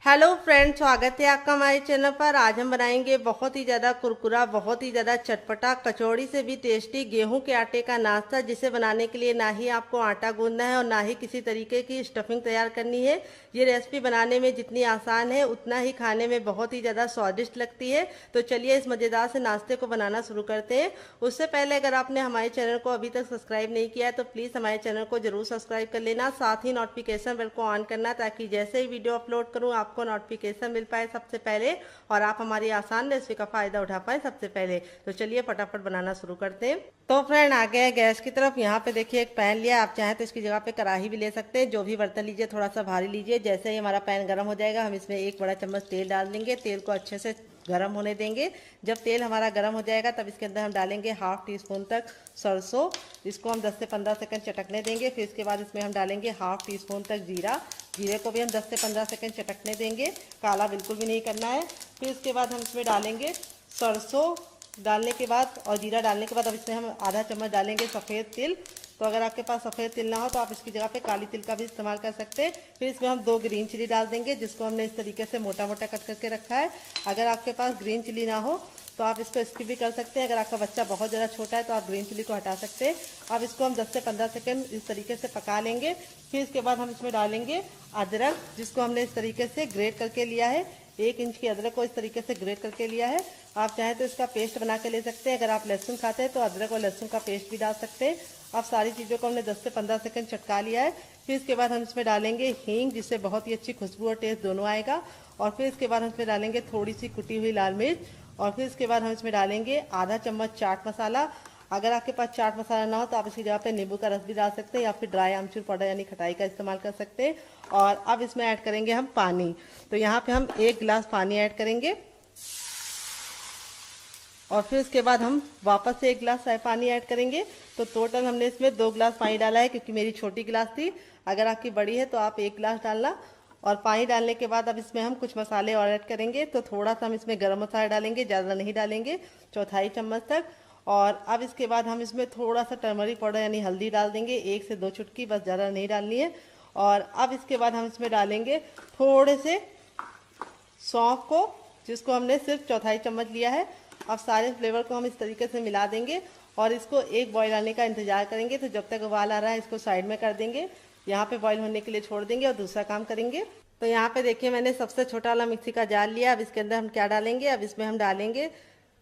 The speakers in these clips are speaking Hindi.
हेलो फ्रेंड्स, स्वागत है आपका हमारे चैनल पर। आज हम बनाएंगे बहुत ही ज़्यादा कुरकुरा, बहुत ही ज़्यादा चटपटा, कचौड़ी से भी टेस्टी गेहूं के आटे का नाश्ता, जिसे बनाने के लिए ना ही आपको आटा गूंदना है और ना ही किसी तरीके की स्टफिंग तैयार करनी है। ये रेसिपी बनाने में जितनी आसान है उतना ही खाने में बहुत ही ज़्यादा स्वादिष्ट लगती है। तो चलिए इस मज़ेदार से नाश्ते को बनाना शुरू करते हैं। उससे पहले अगर आपने हमारे चैनल को अभी तक सब्सक्राइब नहीं किया है तो प्लीज़ हमारे चैनल को जरूर सब्सक्राइब कर लेना, साथ ही नोटिफिकेशन बेल को ऑन करना, ताकि जैसे ही वीडियो अपलोड करूँ आपको नोटिफिकेशन मिल पाए सबसे पहले और आप हमारी आसान रेसिपी का फायदा उठा पाए सबसे पहले। तो चलिए फटाफट बनाना शुरू करते हैं। तो फ्रेंड आ गए गैस की तरफ। यहाँ पे देखिए एक पैन लिया, आप चाहें तो इसकी जगह पे कढ़ाई भी ले सकते हैं। जो भी बर्तन लीजिए थोड़ा सा भारी लीजिए। जैसे ही हमारा पैन गर्म हो जाएगा हम इसमें 1 बड़ा चम्मच तेल डाल देंगे। तेल को अच्छे से गरम होने देंगे। जब तेल हमारा गरम हो जाएगा तब इसके अंदर हम डालेंगे हाफ टी स्पून तक सरसों। इसको हम 10 से 15 सेकंड चटकने देंगे। फिर इसके बाद इसमें हम डालेंगे हाफ टी स्पून तक जीरा। जीरे को भी हम 10 से 15 सेकंड चटकने देंगे, काला बिल्कुल भी नहीं करना है। फिर इसके बाद हम इसमें डालेंगे सरसों डालने के बाद और जीरा डालने के बाद अब इसमें हम आधा चम्मच डालेंगे सफ़ेद तिल। तो अगर आपके पास सफ़ेद तिल ना हो तो आप इसकी जगह पे काली तिल का भी इस्तेमाल कर सकते हैं। फिर इसमें हम 2 ग्रीन चिली डाल देंगे, जिसको हमने इस तरीके से मोटा मोटा कट करके रखा है। अगर आपके पास ग्रीन चिली ना हो तो आप इसको स्किप भी कर सकते हैं। अगर आपका बच्चा बहुत ज़्यादा छोटा है तो आप ग्रीन चिली को हटा सकते हैं। अब इसको हम 10 से 15 सेकंड इस तरीके से पका लेंगे। फिर इसके बाद हम इसमें डालेंगे अदरक, जिसको हमने इस तरीके से ग्रेट करके लिया है। 1 इंच की अदरक को इस तरीके से ग्रेट करके लिया है। आप चाहें तो इसका पेस्ट बना के ले सकते हैं। अगर आप लहसुन खाते हैं तो अदरक और लहसुन का पेस्ट भी डाल सकते हैं। अब सारी चीज़ों को हमने 10 से 15 सेकंड चटका लिया है। फिर इसके बाद हम इसमें डालेंगे हींग, जिससे बहुत ही अच्छी खुशबू और टेस्ट दोनों आएगा। और फिर इसके बाद हम इसमें डालेंगे थोड़ी सी कुटी हुई लाल मिर्च। और फिर इसके बाद हम इसमें डालेंगे आधा चम्मच चाट मसाला। अगर आपके पास चाट मसाला ना हो तो आप इसकी जगह पे नींबू का रस भी डाल सकते हैं या फिर ड्राई आमचूर पाउडर यानी खटाई का इस्तेमाल कर सकते हैं। और अब इसमें ऐड करेंगे हम पानी। तो यहाँ पे हम 1 गिलास पानी ऐड करेंगे और फिर इसके बाद हम वापस से 1 गिलास पानी ऐड करेंगे। तो टोटल हमने इसमें 2 गिलास पानी डाला है, क्योंकि मेरी छोटी गिलास थी। अगर आपकी बड़ी है तो आप 1 गिलास डालना। और पानी डालने के बाद अब इसमें हम कुछ मसाले और ऐड करेंगे। तो थोड़ा सा हम इसमें गरम मसाला डालेंगे, ज़्यादा नहीं डालेंगे, 1/4 चम्मच तक। और अब इसके बाद हम इसमें थोड़ा सा टर्मरिक पाउडर यानी हल्दी डाल देंगे, 1 से 2 चुटकी, बस ज़्यादा नहीं डालनी है। और अब इसके बाद हम इसमें डालेंगे थोड़े से सौंफ को, जिसको हमने सिर्फ 1/4 चम्मच लिया है। अब सारे फ्लेवर को हम इस तरीके से मिला देंगे और इसको एक बॉईल आने का इंतजार करेंगे। तो जब तक उबाल आ रहा है इसको साइड में कर देंगे, यहाँ पे बॉईल होने के लिए छोड़ देंगे और दूसरा काम करेंगे। तो यहाँ पे देखिए मैंने सबसे छोटा वाला मिक्सी का जार लिया। अब इसके अंदर हम क्या डालेंगे, अब इसमें हम डालेंगे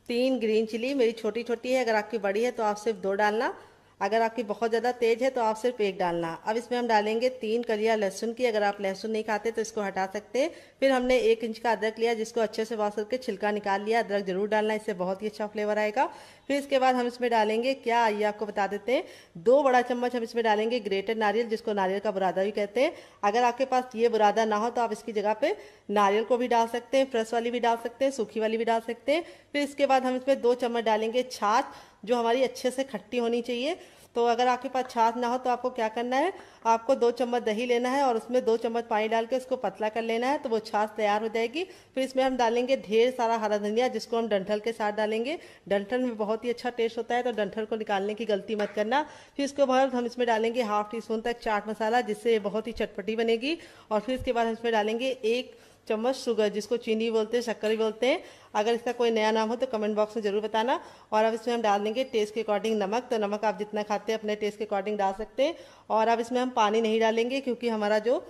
3 ग्रीन चिली। मेरी छोटी छोटी है, अगर आपकी बड़ी है तो आप सिर्फ 2 डालना। अगर आपकी बहुत ज़्यादा तेज है तो आप सिर्फ 1 डालना। अब इसमें हम डालेंगे 3 कलियां लहसुन की। अगर आप लहसुन नहीं खाते तो इसको हटा सकते हैं। फिर हमने 1 इंच का अदरक लिया, जिसको अच्छे से वॉश करके छिलका निकाल लिया। अदरक जरूर डालना, इससे बहुत ही अच्छा फ्लेवर आएगा। फिर इसके बाद हम इसमें डालेंगे क्या, आइए आपको बता देते हैं, 2 बड़ा चम्मच हम इसमें डालेंगे ग्रेटेड नारियल, जिसको नारियल का बुरादा भी कहते हैं। अगर आपके पास ये बुरादा ना हो तो आप इसकी जगह पे नारियल को भी डाल सकते हैं, फ्रेश वाली भी डाल सकते हैं, सूखी वाली भी डाल सकते हैं। फिर इसके बाद हम इसमें 2 चम्मच डालेंगे छाछ, जो हमारी अच्छे से खट्टी होनी चाहिए। तो अगर आपके पास छाछ ना हो तो आपको क्या करना है, आपको 2 चम्मच दही लेना है और उसमें 2 चम्मच पानी डाल के उसको पतला कर लेना है, तो वो छाछ तैयार हो जाएगी। फिर इसमें हम डालेंगे ढेर सारा हरा धनिया, जिसको हम डंठल के साथ डालेंगे। डंठल में बहुत ही अच्छा टेस्ट होता है, तो डंठल को निकालने की गलती मत करना। फिर इसके बाद हम इसमें डालेंगे हाफ टी स्पून तक चाट मसाला, जिससे बहुत ही चटपटी बनेगी। और फिर इसके बाद हम इसमें डालेंगे 1 चम्मच शुगर, जिसको चीनी बोलते हैं, शक्कर भी बोलते हैं। अगर इसका कोई नया नाम हो तो कमेंट बॉक्स में जरूर बताना। और अब इसमें हम डाल देंगे टेस्ट के अकॉर्डिंग नमक। तो नमक आप जितना खाते हैं अपने टेस्ट के अकॉर्डिंग डाल सकते हैं। और अब इसमें हम पानी नहीं डालेंगे, क्योंकि हमारा जो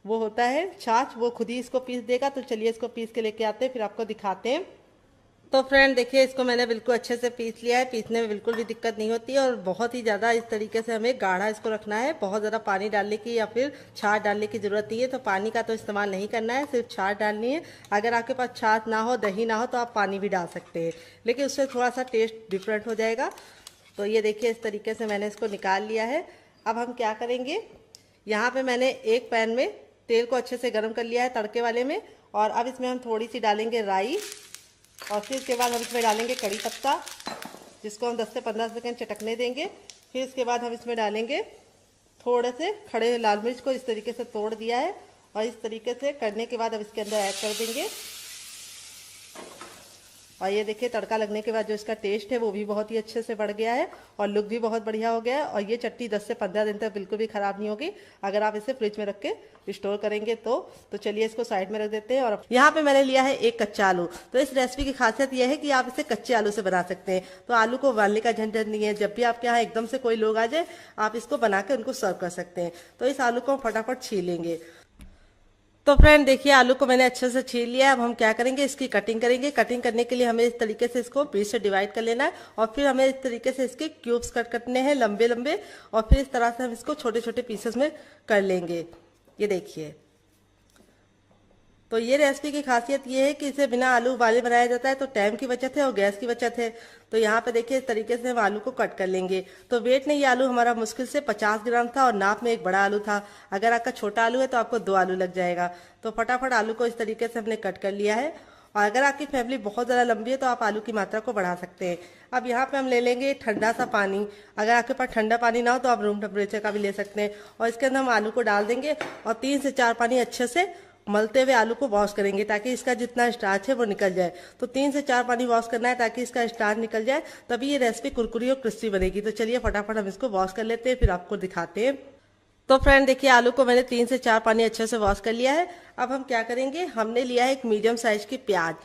वो होता है छाछ, वो खुद ही इसको पीस देगा। तो चलिए इसको पीस के लेके आते हैं, फिर आपको दिखाते हैं। तो फ्रेंड देखिए, इसको मैंने बिल्कुल अच्छे से पीस लिया है। पीसने में बिल्कुल भी दिक्कत नहीं होती है और बहुत ही ज़्यादा इस तरीके से हमें गाढ़ा इसको रखना है। बहुत ज़्यादा पानी डालने की या फिर छाछ डालने की ज़रूरत नहीं है। तो पानी का तो इस्तेमाल नहीं करना है, सिर्फ छाछ डालनी है। अगर आपके पास छाछ ना हो, दही ना हो, तो आप पानी भी डाल सकते हैं, लेकिन उससे थोड़ा सा टेस्ट डिफरेंट हो जाएगा। तो ये देखिए इस तरीके से मैंने इसको निकाल लिया है। अब हम क्या करेंगे, यहाँ पर मैंने एक पैन में तेल को अच्छे से गर्म कर लिया है तड़के वाले में। और अब इसमें हम थोड़ी सी डालेंगे राई और फिर इसके बाद हम इसमें डालेंगे कड़ी पत्ता, जिसको हम 10 से 15 सेकंड चटकने देंगे। फिर इसके बाद हम इसमें डालेंगे थोड़े से खड़े हुए लाल मिर्च को इस तरीके से तोड़ दिया है। और इस तरीके से करने के बाद अब इसके अंदर ऐड कर देंगे और ये देखिए तड़का लगने के बाद जो इसका टेस्ट है वो भी बहुत ही अच्छे से बढ़ गया है और लुक भी बहुत बढ़िया हो गया है। और ये चटनी 10 से 15 दिन तक बिल्कुल भी खराब नहीं होगी अगर आप इसे फ्रिज में रख के स्टोर करेंगे तो चलिए इसको साइड में रख देते हैं। और यहाँ पे मैंने लिया है एक कच्चा आलू। तो इस रेसिपी की खासियत यह है कि आप इसे कच्चे आलू से बना सकते हैं, तो आलू को उबालने का झंझट नहीं है। जब भी आपके यहाँ एकदम से कोई लोग आ जाए आप इसको बना के उनको सर्व कर सकते हैं। तो इस आलू को हम फटाफट छील लेंगे। तो फ्रेंड देखिए आलू को मैंने अच्छे से छील लिया है। अब हम क्या करेंगे, इसकी कटिंग करेंगे। कटिंग करने के लिए हमें इस तरीके से इसको बीच से डिवाइड कर लेना है और फिर हमें इस तरीके से इसके क्यूब्स कट करने हैं लंबे लंबे, और फिर इस तरह से हम इसको छोटे छोटे पीसेस में कर लेंगे। ये देखिए, तो ये रेसिपी की खासियत ये है कि इसे बिना आलू उबाले बनाया जाता है, तो टाइम की बचत है और गैस की बचत है। तो यहाँ पे देखिए इस तरीके से हम आलू को कट कर लेंगे। तो वेट में ये आलू हमारा मुश्किल से 50 ग्राम था और नाप में एक बड़ा आलू था। अगर आपका छोटा आलू है तो आपको 2 आलू लग जाएगा। तो फटाफट आलू को इस तरीके से हमने कट कर लिया है। और अगर आपकी फैमिली बहुत ज़्यादा लंबी है तो आप आलू की मात्रा को बढ़ा सकते हैं। अब यहाँ पे हम ले लेंगे ठंडा सा पानी। अगर आपके पास ठंडा पानी ना हो तो आप रूम टेम्परेचर का भी ले सकते हैं। और इसके अंदर हम आलू को डाल देंगे और 3 से 4 पानी अच्छे से मलते हुए आलू को वॉश करेंगे ताकि इसका जितना स्टार्च है वो निकल जाए। तो 3 से 4 पानी वॉश करना है ताकि इसका स्टार्च निकल जाए, तभी ये रेसिपी कुरकुरी और क्रिस्पी बनेगी। तो चलिए फटाफट हम इसको वॉश कर लेते हैं, फिर आपको दिखाते हैं। तो फ्रेंड देखिए आलू को मैंने 3 से 4 पानी अच्छे से वॉश कर लिया है। अब हम क्या करेंगे, हमने लिया है एक मीडियम साइज की प्याज।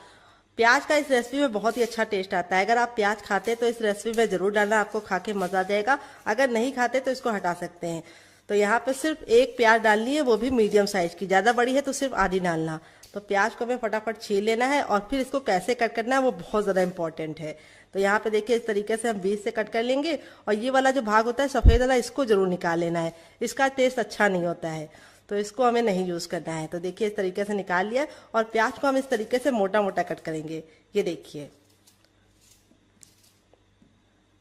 प्याज का इस रेसिपी में बहुत ही अच्छा टेस्ट आता है। अगर आप प्याज खाते हैं तो इस रेसिपी में जरूर डालना, आपको खा के मजा आ जाएगा। अगर नहीं खाते तो इसको हटा सकते हैं। तो यहाँ पे सिर्फ एक प्याज डालनी है, वो भी मीडियम साइज की। ज्यादा बड़ी है तो सिर्फ आधी डालना। तो प्याज को हमें फटाफट छील लेना है और फिर इसको कैसे कट करना है वो बहुत ज्यादा इंपॉर्टेंट है। तो यहाँ पे देखिए इस तरीके से हम बीच से कट कर लेंगे और ये वाला जो भाग होता है सफेद वाला, इसको जरूर निकाल लेना है। इसका टेस्ट अच्छा नहीं होता है, तो इसको हमें नहीं यूज करना है। तो देखिए इस तरीके से निकाल लिया और प्याज को हम इस तरीके से मोटा मोटा कट करेंगे। ये देखिए,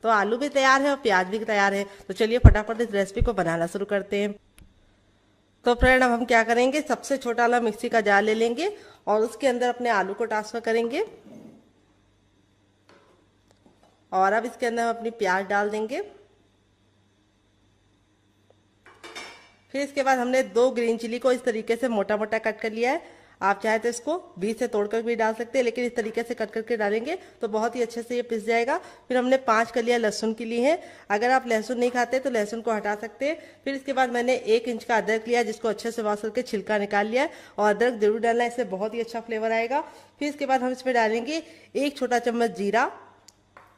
तो आलू भी तैयार है और प्याज भी तैयार है। तो चलिए फटाफट इस रेसिपी को बनाना शुरू करते हैं। तो फ्रेंड अब हम क्या करेंगे, सबसे छोटा वाला मिक्सी का जार ले लेंगे और उसके अंदर अपने आलू को ट्रांसफर करेंगे। और अब इसके अंदर हम अपनी प्याज डाल देंगे। फिर इसके बाद हमने 2 ग्रीन चिली को इस तरीके से मोटा मोटा कट कर लिया है। आप चाहे तो इसको बीच से तोड़कर भी डाल सकते हैं, लेकिन इस तरीके से कट करके डालेंगे तो बहुत ही अच्छे से ये पिस जाएगा। फिर हमने 5 कलियां लहसुन की ली है। अगर आप लहसुन नहीं खाते तो लहसुन को हटा सकते हैं। फिर इसके बाद मैंने 1 इंच का अदरक लिया जिसको अच्छे से वॉश करके छिलका निकाल लिया है। और अदरक जरूर डालना है, इससे बहुत ही अच्छा फ्लेवर आएगा। फिर इसके बाद हम इसमें डालेंगे 1 छोटा चम्मच जीरा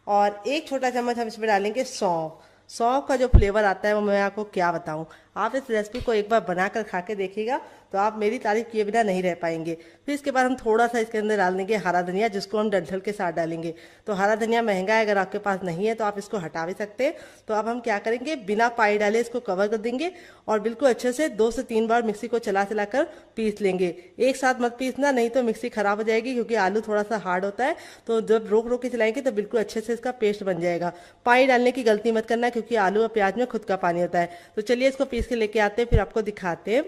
और 1 छोटा चम्मच हम इसमें डालेंगे सौंफ। सौंफ का जो फ्लेवर आता है वो मैं आपको क्या बताऊं। आप इस रेसिपी को एक बार बनाकर खा के देखिएगा तो आप मेरी तारीफ किए बिना नहीं रह पाएंगे। फिर इसके बाद हम थोड़ा सा इसके अंदर डाल देंगे हरा धनिया, जिसको हम डंठल के साथ डालेंगे। तो हरा धनिया महंगा है, अगर आपके पास नहीं है तो आप इसको हटा भी सकते हैं। तो अब हम क्या करेंगे, बिना पानी डाले इसको कवर कर देंगे और बिल्कुल अच्छे से 2 से 3 बार मिक्सी को चला चला कर पीस लेंगे। एक साथ मत पीसना, नहीं तो मिक्सी खराब हो जाएगी, क्योंकि आलू थोड़ा सा हार्ड होता है। तो जब रोक रोक के चलाएंगे तो बिल्कुल अच्छे से इसका पेस्ट बन जाएगा। पानी डालने की गलती मत करना, क्योंकि आलू और प्याज में खुद का पानी होता है। तो चलिए इसको पीस के लेके आते हैं, फिर आपको दिखाते हैं।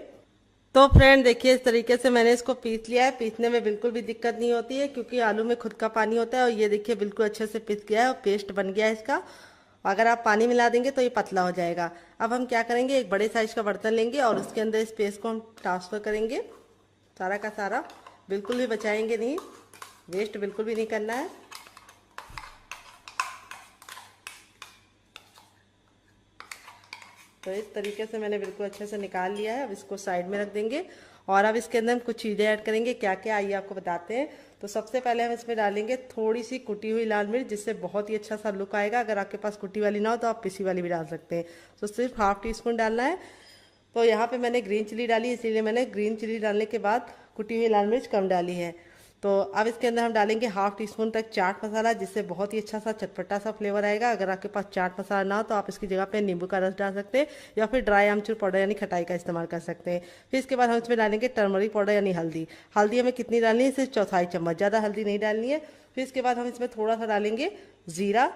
तो फ्रेंड देखिए इस तरीके से मैंने इसको पीस लिया है। पीसने में बिल्कुल भी दिक्कत नहीं होती है, क्योंकि आलू में खुद का पानी होता है। और ये देखिए बिल्कुल अच्छे से पीस गया है और पेस्ट बन गया है इसका। अगर आप पानी मिला देंगे तो ये पतला हो जाएगा। अब हम क्या करेंगे, एक बड़े साइज का बर्तन लेंगे और उसके अंदर इस पेस्ट को हम ट्रांसफर करेंगे सारा का सारा। बिल्कुल भी बचाएंगे नहीं, वेस्ट बिल्कुल भी नहीं करना है। तो इस तरीके से मैंने बिल्कुल अच्छे से निकाल लिया है। अब इसको साइड में रख देंगे और अब इसके अंदर हम कुछ चीज़ें ऐड करेंगे। क्या क्या आइए आपको बताते हैं। तो सबसे पहले हम इसमें डालेंगे थोड़ी सी कुटी हुई लाल मिर्च, जिससे बहुत ही अच्छा सा लुक आएगा। अगर आपके पास कुटी वाली ना हो तो आप पिसी वाली भी डाल सकते हैं। तो सिर्फ ½ टीस्पून डालना है। तो यहाँ पे मैंने ग्रीन चिली डाली, इसीलिए मैंने ग्रीन चिली डालने के बाद कुटी हुई लाल मिर्च कम डाली है। तो अब इसके अंदर हम डालेंगे ½ टीस्पून तक चाट मसाला, जिससे बहुत ही अच्छा सा चटपटा सा फ्लेवर आएगा। अगर आपके पास चाट मसाला ना हो तो आप इसकी जगह पे नींबू का रस डाल सकते हैं या फिर ड्राई आमचूर पाउडर यानी खटाई का इस्तेमाल कर सकते हैं। फिर इसके बाद हम इसमें डालेंगे टर्मरिक पाउडर यानी हल्दी। हल्दी हमें कितनी डालनी है, सिर्फ 1/4 चम्मच, ज़्यादा हल्दी नहीं डालनी है। फिर इसके बाद हम इसमें थोड़ा सा डालेंगे जीरा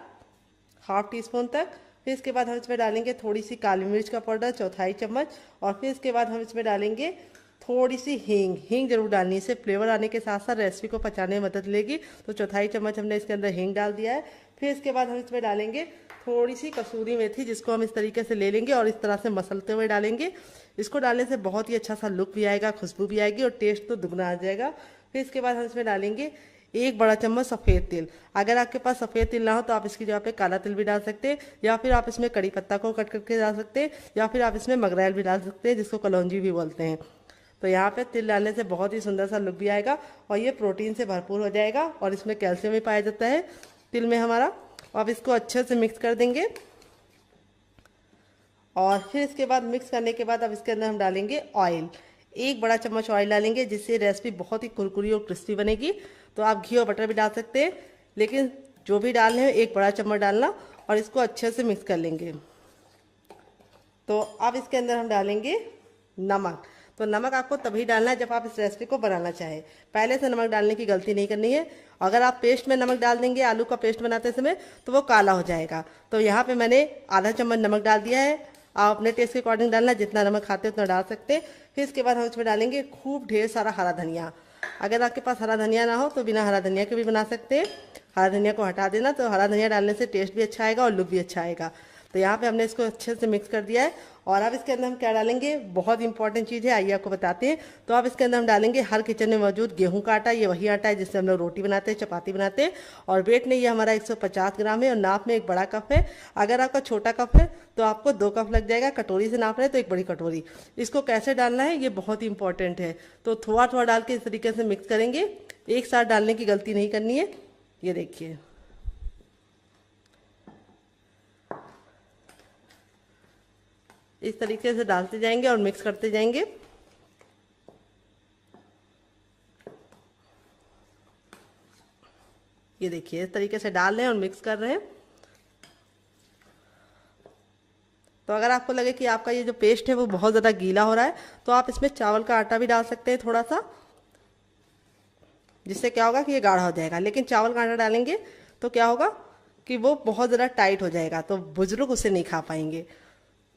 ½ टीस्पून तक। फिर इसके बाद हम इसमें डालेंगे थोड़ी सी काली मिर्च का पाउडर 1/4 चम्मच। और फिर इसके बाद हम इसमें डालेंगे थोड़ी सी हींग जरूर डालनी है, इससे फ्लेवर आने के साथ साथ रेसिपी को पचाने में मदद मिलेगी। तो 1/4 चम्मच हमने इसके अंदर हींग डाल दिया है। फिर इसके बाद हम इसमें डालेंगे थोड़ी सी कसूरी मेथी, जिसको हम इस तरीके से ले लेंगे और इस तरह से मसलते हुए डालेंगे। इसको डालने से बहुत ही अच्छा सा लुक भी आएगा, खुशबू भी आएगी और टेस्ट तो दुगना आ जाएगा। फिर इसके बाद हम इसमें डालेंगे 1 बड़ा चम्मच सफ़ेद तिल। अगर आपके पास सफ़ेद तिल ना हो तो आप इसकी जगह पे काला तिल भी डाल सकते हैं, या फिर आप इसमें कड़ी पत्ता को कट करके डाल सकते हैं, या फिर आप इसमें मगरैल भी डाल सकते हैं जिसको कलौंजी भी बोलते हैं। तो यहाँ पे तिल डालने से बहुत ही सुंदर सा लुक भी आएगा और ये प्रोटीन से भरपूर हो जाएगा और इसमें कैल्शियम भी पाया जाता है तिल में हमारा। अब इसको अच्छे से मिक्स कर देंगे और फिर इसके बाद मिक्स करने के बाद अब इसके अंदर हम डालेंगे ऑयल। 1 बड़ा चम्मच ऑयल डालेंगे जिससे रेसिपी बहुत ही कुरकुरी और क्रिस्पी बनेगी। तो आप घी और बटर भी डाल सकते हैं, लेकिन जो भी डालने हैं 1 बड़ा चम्मच डालना और इसको अच्छे से मिक्स कर लेंगे। तो अब इसके अंदर हम डालेंगे नमक। तो नमक आपको तभी डालना है जब आप इस रेसिपी को बनाना चाहें, पहले से नमक डालने की गलती नहीं करनी है। अगर आप पेस्ट में नमक डाल देंगे आलू का पेस्ट बनाते समय तो वो काला हो जाएगा। तो यहाँ पे मैंने आधा चम्मच नमक डाल दिया है। आप अपने टेस्ट के अकॉर्डिंग डालना, जितना नमक खाते हैं उतना डाल सकते हैं। फिर इसके बाद हम इसमें डालेंगे खूब ढेर सारा हरा धनिया। अगर आपके पास हरा धनिया ना हो तो बिना हरा धनिया के भी बना सकते हैं। हरा धनिया को हटा देना, तो हरा धनिया डालने से टेस्ट भी अच्छा आएगा और लुक भी अच्छा आएगा। तो यहाँ पे हमने इसको अच्छे से मिक्स कर दिया है और अब इसके अंदर हम क्या डालेंगे, बहुत इंपॉर्टेंट चीज़ है, आइए आपको बताते हैं। तो अब इसके अंदर हम डालेंगे हर किचन में मौजूद गेहूं का आटा। ये वही आटा है जिससे हम लोग रोटी बनाते हैं, चपाती बनाते हैं। और वेट में ये हमारा 150 ग्राम है और नाप में 1 बड़ा कप है। अगर आपका छोटा कप है तो आपको 2 कप लग जाएगा, कटोरी से नाप रहे हैं तो 1 बड़ी कटोरी। इसको कैसे डालना है ये बहुत इंपॉर्टेंट है। तो थोड़ा थोड़ा डाल के इस तरीके से मिक्स करेंगे, एक साथ डालने की गलती नहीं करनी है। ये देखिए, इस तरीके से डालते जाएंगे और मिक्स करते जाएंगे। ये देखिए, इस तरीके से डाल रहे हैं और मिक्स कर रहे हैं। तो अगर आपको लगे कि आपका ये जो पेस्ट है वो बहुत ज़्यादा गीला हो रहा है तो आप इसमें चावल का आटा भी डाल सकते हैं थोड़ा सा, जिससे क्या होगा कि ये गाढ़ा हो जाएगा। लेकिन चावल का आटा डालेंगे तो क्या होगा कि वो बहुत ज़्यादा टाइट हो जाएगा, तो बुजुर्ग उसे नहीं खा पाएंगे।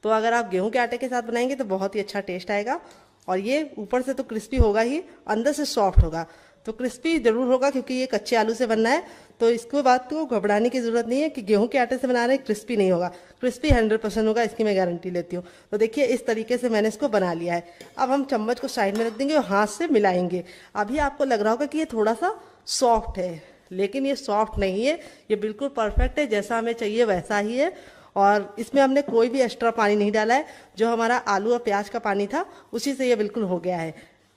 तो अगर आप गेहूं के आटे के साथ बनाएंगे तो बहुत ही अच्छा टेस्ट आएगा। और ये ऊपर से तो क्रिस्पी होगा ही, अंदर से सॉफ्ट होगा। तो क्रिस्पी जरूर होगा क्योंकि ये कच्चे आलू से बनना है। तो इसको बात को घबराने की जरूरत नहीं है कि गेहूं के आटे से बना रहे हैं क्रिस्पी नहीं होगा। क्रिस्पी 100% होगा, इसकी मैं गारंटी लेती हूँ। तो देखिए, इस तरीके से मैंने इसको बना लिया है। अब हम चम्मच को साइड में रख देंगे और हाथ से मिलाएंगे। अभी आपको लग रहा होगा कि ये थोड़ा सा सॉफ्ट है, लेकिन ये सॉफ्ट नहीं है, ये बिल्कुल परफेक्ट है, जैसा हमें चाहिए वैसा ही है। और इसमें हमने कोई भी एक्स्ट्रा पानी नहीं डाला है। जो हमारा आलू और प्याज का पानी था उसी से ये बिल्कुल हो गया है।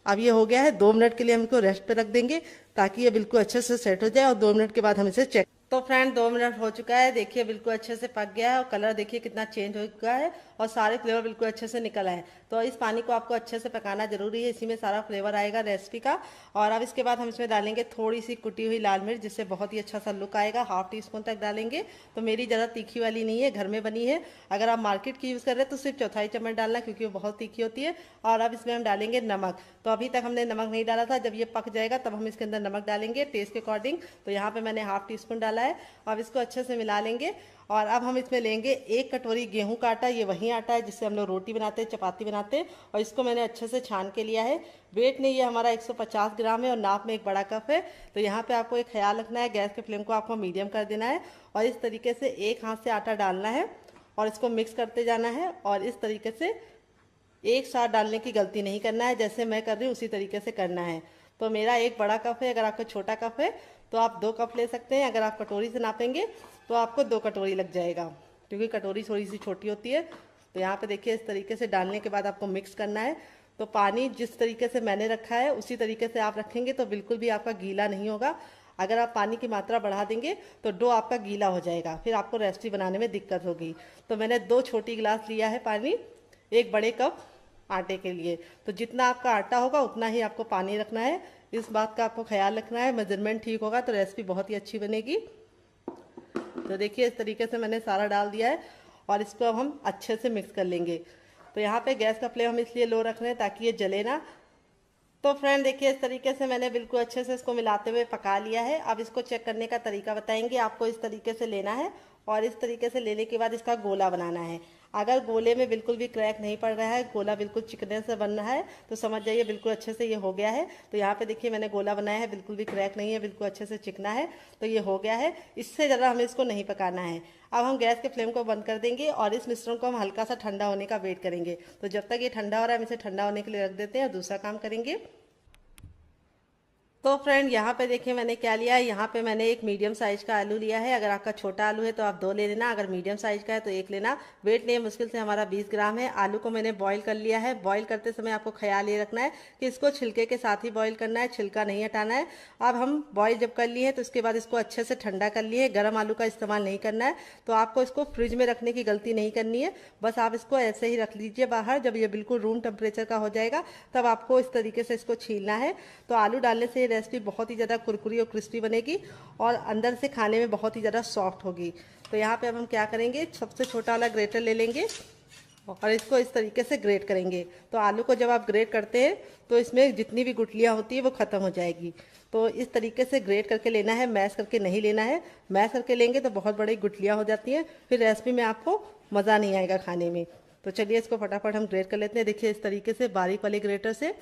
अब ये हो गया है, 2 मिनट के लिए हम इसको रेस्ट पे रख देंगे ताकि ये बिल्कुल अच्छे से सेट हो जाए। और 2 मिनट के बाद हम इसे चेक। तो फ्रेंड 2 मिनट हो चुका है, देखिए बिल्कुल अच्छे से पक गया है और कलर देखिए कितना चेंज हो चुका है और सारे फ्लेवर बिल्कुल अच्छे से निकल आए। तो इस पानी को आपको अच्छे से पकाना जरूरी है, इसी में सारा फ्लेवर आएगा रेसिपी का। और अब इसके बाद हम इसमें डालेंगे थोड़ी सी कुटी हुई लाल मिर्च, जिससे बहुत ही अच्छा सा लुक आएगा। 1/2 टीस्पून तक डालेंगे। तो मेरी ज़्यादा तीखी वाली नहीं है, घर में बनी है। अगर आप मार्केट की यूज़ कर रहे हैं तो सिर्फ 1/4 चम्मच डालना, क्योंकि वो बहुत तीखी होती है। और अब इसमें हम डालेंगे नमक। तो अभी तक हमने नमक नहीं डाला था, जब ये पक जाएगा तब हम इसके अंदर नमक डालेंगे टेस्ट के अकॉर्डिंग। तो यहाँ पे मैंने 1/2 टीस्पून डाला है। अब इसको अच्छे से मिला लेंगे। और अब हम इसमें लेंगे 1 कटोरी गेहूं का आटा। ये वही आटा है जिससे हम लोग रोटी बनाते हैं, चपाती बनाते हैं। और इसको मैंने अच्छे से छान के लिया है। वेट नहीं, ये हमारा 150 ग्राम है और नाप में 1 बड़ा कप है। तो यहाँ पे आपको एक ख्याल रखना है, गैस के फ्लेम को आपको मीडियम कर देना है और इस तरीके से एक हाथ से आटा डालना है और इसको मिक्स करते जाना है। और इस तरीके से एक साथ डालने की गलती नहीं करना है, जैसे मैं कर रही हूँ उसी तरीके से करना है। तो मेरा 1 बड़ा कप है, अगर आपका छोटा कप है तो आप 2 कप ले सकते हैं। अगर आप कटोरी से नापेंगे तो आपको 2 कटोरी लग जाएगा, क्योंकि कटोरी थोड़ी सी छोटी होती है। तो यहाँ पे देखिए, इस तरीके से डालने के बाद आपको मिक्स करना है। तो पानी जिस तरीके से मैंने रखा है उसी तरीके से आप रखेंगे तो बिल्कुल भी आपका गीला नहीं होगा। अगर आप पानी की मात्रा बढ़ा देंगे तो डो आपका गीला हो जाएगा, फिर आपको रेसिपी बनाने में दिक्कत होगी। तो मैंने 2 छोटी गिलास लिया है पानी 1 बड़े कप आटे के लिए। तो जितना आपका आटा होगा उतना ही आपको पानी रखना है, इस बात का आपको ख्याल रखना है। मेजरमेंट ठीक होगा तो रेसिपी बहुत ही अच्छी बनेगी। तो देखिए, इस तरीके से मैंने सारा डाल दिया है और इसको अब हम अच्छे से मिक्स कर लेंगे। तो यहाँ पे गैस का फ्लेम हम इसलिए लो रख रहे हैं ताकि ये जले ना। तो फ्रेंड देखिए, इस तरीके से मैंने बिल्कुल अच्छे से इसको मिलाते हुए पका लिया है। अब इसको चेक करने का तरीका बताएंगे। आपको इस तरीके से लेना है और इस तरीके से लेने के बाद इसका गोला बनाना है। अगर गोले में बिल्कुल भी क्रैक नहीं पड़ रहा है, गोला बिल्कुल चिकने से बन रहा है, तो समझ जाइए बिल्कुल अच्छे से ये हो गया है। तो यहाँ पे देखिए, मैंने गोला बनाया है, बिल्कुल भी क्रैक नहीं है, बिल्कुल अच्छे से चिकना है। तो ये हो गया है, इससे ज़्यादा हमें इसको नहीं पकाना है। अब हम गैस के फ्लेम को बंद कर देंगे और इस मिश्रण को हम हल्का सा ठंडा होने का वेट करेंगे। तो जब तक ये ठंडा हो रहा है हम इसे ठंडा होने के लिए रख देते हैं और दूसरा काम करेंगे। तो फ्रेंड यहाँ पे देखिए मैंने क्या लिया है। यहाँ पे मैंने एक मीडियम साइज का आलू लिया है। अगर आपका छोटा आलू है तो आप 2 ले लेना, अगर मीडियम साइज का है तो 1 लेना। वेट नहीं है, मुश्किल से हमारा 20 ग्राम है। आलू को मैंने बॉईल कर लिया है। बॉईल करते समय आपको ख्याल ये रखना है कि इसको छिलके के साथ ही बॉईल करना है, छिलका नहीं हटाना है। अब हम बॉईल जब कर लिए हैं तो उसके बाद इसको अच्छे से ठंडा कर लिए। गर्म आलू का इस्तेमाल नहीं करना है, तो आपको इसको फ्रिज में रखने की गलती नहीं करनी है। बस आप इसको ऐसे ही रख लीजिए बाहर। जब ये बिल्कुल रूम टेम्परेचर का हो जाएगा तब आपको इस तरीके से इसको छीलना है। तो आलू डालने से ये रेसिपी बहुत ही ज़्यादा कुरकुरी और क्रिस्पी बनेगी और अंदर से खाने में बहुत ही ज़्यादा सॉफ्ट होगी। तो यहाँ पे अब हम क्या करेंगे, सबसे छोटा वाला ग्रेटर ले लेंगे और इसको इस तरीके से ग्रेट करेंगे। तो आलू को जब आप ग्रेट करते हैं तो इसमें जितनी भी गुठलियाँ होती है वो ख़त्म हो जाएगी। तो इस तरीके से ग्रेट करके लेना है, मैश करके नहीं लेना है। मैश करके लेंगे तो बहुत बड़ी गुठलियाँ हो जाती हैं, फिर रेसिपी में आपको मज़ा नहीं आएगा खाने में। तो चलिए इसको फटाफट हम ग्रेट कर लेते हैं। देखिए इस तरीके से बारीक वाले ग्रेटर से।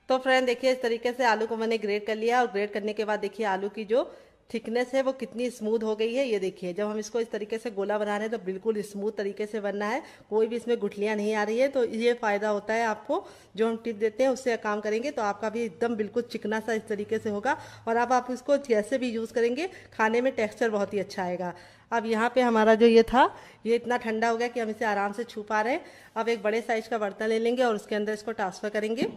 तो फ्रेंड देखिए इस तरीके से आलू को मैंने ग्रेट कर लिया और ग्रेट करने के बाद देखिए आलू की जो थिकनेस है वो कितनी स्मूथ हो गई है। ये देखिए जब हम इसको इस तरीके से गोला बना रहे हैं तो बिल्कुल स्मूथ तरीके से बनना है, कोई भी इसमें गुठलियाँ नहीं आ रही है। तो ये फ़ायदा होता है आपको, जो हम टिप देते हैं उससे काम करेंगे तो आपका भी एकदम बिल्कुल चिकना सा इस तरीके से होगा। और अब आप इसको जैसे भी यूज़ करेंगे खाने में टेक्स्चर बहुत ही अच्छा आएगा। अब यहाँ पे हमारा जो ये था ये इतना ठंडा हो गया कि हम इसे आराम से छू पा रहे हैं। अब एक बड़े साइज का बर्तन ले लेंगे और उसके अंदर इसको ट्रांसफ़र करेंगे।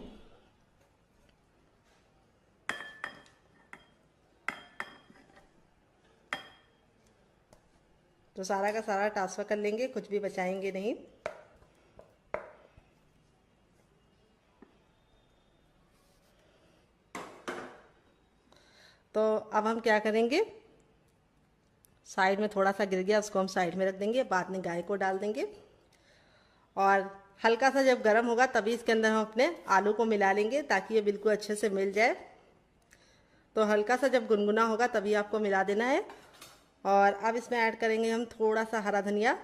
तो सारा का सारा ट्रांसफ़र कर लेंगे, कुछ भी बचाएंगे नहीं। तो अब हम क्या करेंगे, साइड में थोड़ा सा गिर गया उसको हम साइड में रख देंगे, बाद में गाय को डाल देंगे। और हल्का सा जब गर्म होगा तभी इसके अंदर हम अपने आलू को मिला लेंगे ताकि ये बिल्कुल अच्छे से मिल जाए। तो हल्का सा जब गुनगुना होगा तभी आपको मिला देना है। और अब इसमें ऐड करेंगे हम थोड़ा सा हरा धनिया,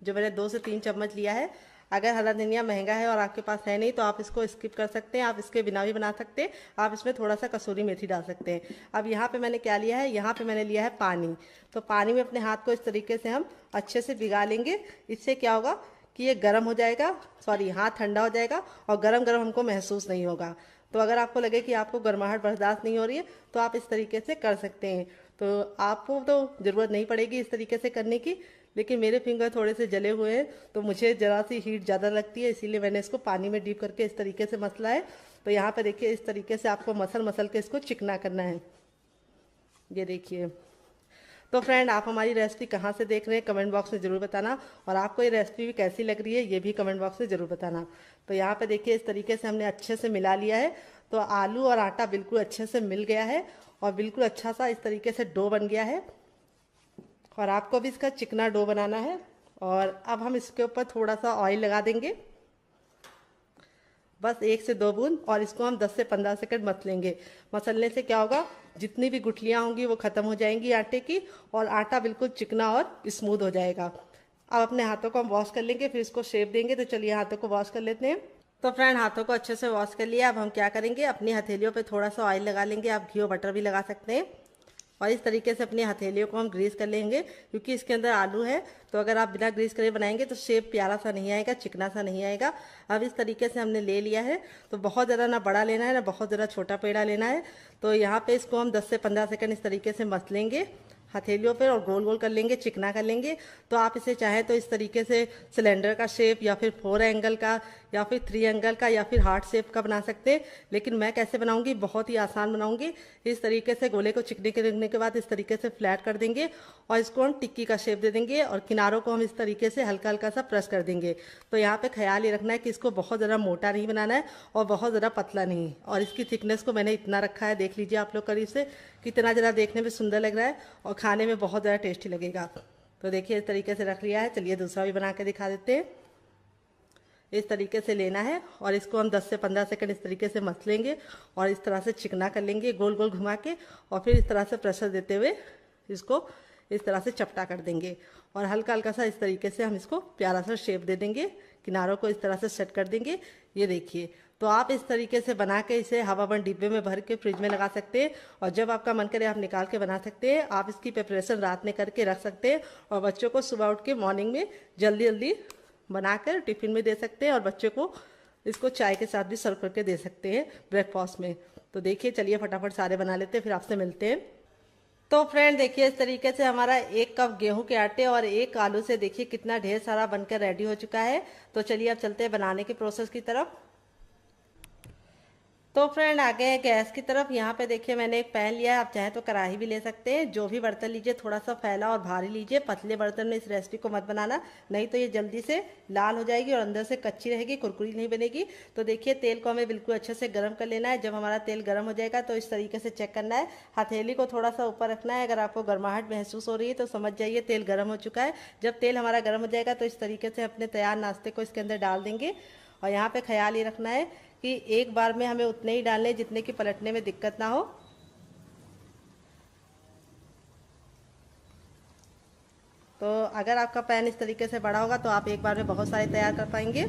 जो मैंने 2 से 3 चम्मच लिया है। अगर हरा धनिया महंगा है और आपके पास है नहीं तो आप इसको स्किप कर सकते हैं, आप इसके बिना भी बना सकते हैं। आप इसमें थोड़ा सा कसूरी मेथी डाल सकते हैं। अब यहाँ पे मैंने क्या लिया है, यहाँ पे मैंने लिया है पानी। तो पानी में अपने हाथ को इस तरीके से हम अच्छे से भिगा लेंगे। इससे क्या होगा कि ये गर्म हो जाएगा, सॉरी हाथ ठंडा हो जाएगा और गरम गरम हमको महसूस नहीं होगा। तो अगर आपको लगे कि आपको गर्माहट बर्दाश्त नहीं हो रही है तो आप इस तरीके से कर सकते हैं। तो आपको तो ज़रूरत नहीं पड़ेगी इस तरीके से करने की, लेकिन मेरे फिंगर थोड़े से जले हुए हैं तो मुझे ज़रा सी हीट ज़्यादा लगती है, इसीलिए मैंने इसको पानी में डीप करके इस तरीके से मसला है। तो यहाँ पे देखिए इस तरीके से आपको मसल के इसको चिकना करना है। ये देखिए। तो फ्रेंड आप हमारी रेसिपी कहाँ से देख रहे हैं कमेंट बॉक्स में ज़रूर बताना, और आपको ये रेसिपी भी कैसी लग रही है ये भी कमेंट बॉक्स में ज़रूर बताना। तो यहाँ पे देखिए इस तरीके से हमने अच्छे से मिला लिया है। तो आलू और आटा बिल्कुल अच्छे से मिल गया है और बिल्कुल अच्छा सा इस तरीके से डो बन गया है। और आपको भी इसका चिकना डो बनाना है। और अब हम इसके ऊपर थोड़ा सा ऑयल लगा देंगे, बस 1 से 2 बूंद, और इसको हम 10 से 15 सेकंड मसलेंगे। मसलने से क्या होगा, जितनी भी गुठलियाँ होंगी वो ख़त्म हो जाएंगी आटे की और आटा बिल्कुल चिकना और स्मूथ हो जाएगा। अब अपने हाथों को हम वॉश कर लेंगे, फिर इसको शेप देंगे। तो चलिए हाथों को वॉश कर लेते हैं। तो फ्रेंड हाथों को अच्छे से वॉश कर लिया। अब हम क्या करेंगे, अपनी हथेलियों पे थोड़ा सा ऑयल लगा लेंगे, आप घी और बटर भी लगा सकते हैं। और इस तरीके से अपनी हथेलियों को हम ग्रीस कर लेंगे, क्योंकि इसके अंदर आलू है। तो अगर आप बिना ग्रीस करे बनाएंगे तो शेप प्यारा सा नहीं आएगा, चिकना सा नहीं आएगा। अब इस तरीके से हमने ले लिया है। तो बहुत ज़्यादा ना बड़ा लेना है ना बहुत ज़्यादा छोटा पेड़ा लेना है। तो यहाँ पे इसको हम 10 से 15 सेकंड इस तरीके से मस लेंगे हथेलियों पर और गोल गोल कर लेंगे, चिकना कर लेंगे। तो आप इसे चाहें तो इस तरीके से सिलेंडर का शेप या फिर 4 एंगल का या फिर 3 एंगल का या फिर हार्ट शेप का बना सकते हैं। लेकिन मैं कैसे बनाऊंगी, बहुत ही आसान बनाऊंगी। इस तरीके से गोले को चिकने करने के बाद इस तरीके से फ्लैट कर देंगे और इसको हम टिक्की का शेप दे देंगे और किनारों को हम इस तरीके से हल्का हल्का सा प्रेस कर देंगे। तो यहाँ पे ख्याल ये रखना है कि इसको बहुत ज़्यादा मोटा नहीं बनाना है और बहुत ज़्यादा पतला नहीं। और इसकी थिकनेस को मैंने इतना रखा है, देख लीजिए आप लोग करीब से, कितना ज़रा देखने में सुंदर लग रहा है और खाने में बहुत ज़्यादा टेस्टी लगेगा। तो देखिए इस तरीके से रख लिया है। चलिए दूसरा भी बना के दिखा देते हैं। इस तरीके से लेना है और इसको हम 10 से 15 सेकंड इस तरीके से मस लेंगे और इस तरह से चिकना कर लेंगे गोल गोल घुमा के, और फिर इस तरह से प्रेशर देते हुए इसको इस तरह से चपटा कर देंगे और हल्का हल्का सा इस तरीके से हम इसको प्यारा सा शेप दे देंगे, किनारों को इस तरह से सेट कर देंगे। ये देखिए। तो आप इस तरीके से बना के इसे हवाबंद डिब्बे में भर के फ्रिज में लगा सकते हैं और जब आपका मन करे आप निकाल के बना सकते हैं। आप इसकी प्रिपरेशन रात में करके रख सकते हैं और बच्चों को सुबह उठ के मॉर्निंग में जल्दी जल्दी बनाकर टिफ़िन में दे सकते हैं और बच्चों को इसको चाय के साथ भी सर्व करके दे सकते हैं ब्रेकफास्ट में। तो देखिए चलिए फटाफट सारे बना लेते हैं, फिर आपसे मिलते हैं। तो फ्रेंड देखिए इस तरीके से हमारा 1 कप गेहूं के आटे और 1 आलू से देखिए कितना ढेर सारा बनकर रेडी हो चुका है। तो चलिए अब चलते हैं बनाने के प्रोसेस की तरफ। तो फ्रेंड आ गए हैं गैस की तरफ। यहाँ पे देखिए मैंने एक पैन लिया है, आप चाहे तो कढ़ाई भी ले सकते हैं। जो भी बर्तन लीजिए थोड़ा सा फैला और भारी लीजिए, पतले बर्तन में इस रेसिपी को मत बनाना, नहीं तो ये जल्दी से लाल हो जाएगी और अंदर से कच्ची रहेगी, कुरकुरी नहीं बनेगी। तो देखिए तेल को हमें बिल्कुल अच्छे से गर्म कर लेना है। जब हमारा तेल गर्म हो जाएगा तो इस तरीके से चेक करना है, हथेली को थोड़ा सा ऊपर रखना है। अगर आपको गर्माहट महसूस हो रही है तो समझ जाइए तेल गर्म हो चुका है। जब तेल हमारा गर्म हो जाएगा तो इस तरीके से अपने तैयार नाश्ते को इसके अंदर डाल देंगे। और यहाँ पे ख्याल ये रखना है कि एक बार में हमें उतने ही डालने जितने कि पलटने में दिक्कत ना हो। तो अगर आपका पैन इस तरीके से बड़ा होगा तो आप एक बार में बहुत सारे तैयार कर पाएंगे।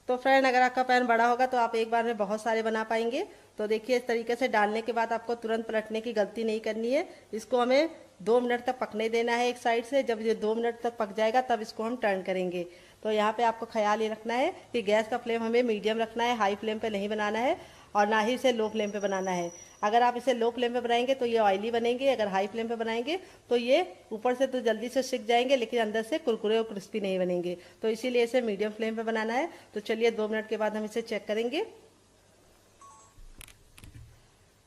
तो फ्रेंड अगर आपका पैन बड़ा होगा तो आप एक बार में बहुत सारे बना पाएंगे। तो देखिए इस तरीके से डालने के बाद आपको तुरंत पलटने की गलती नहीं करनी है। इसको हमें 2 मिनट तक पकने देना है एक साइड से। जब ये 2 मिनट तक पक जाएगा तब इसको हम टर्न करेंगे। तो यहाँ पे आपको ख्याल ये रखना है कि गैस का फ्लेम हमें मीडियम रखना है, हाई फ्लेम पे नहीं बनाना है और ना ही इसे लो फ्लेम पे बनाना है। अगर आप इसे लो फ्लेम पे बनाएंगे तो ये ऑयली बनेंगे, अगर हाई फ्लेम पे बनाएंगे तो ये ऊपर से तो जल्दी से सिक जाएंगे लेकिन अंदर से कुरकुरे और क्रिस्पी नहीं बनेंगे। तो इसीलिए इसे मीडियम फ्लेम पे बनाना है। तो चलिए 2 मिनट के बाद हम इसे चेक करेंगे।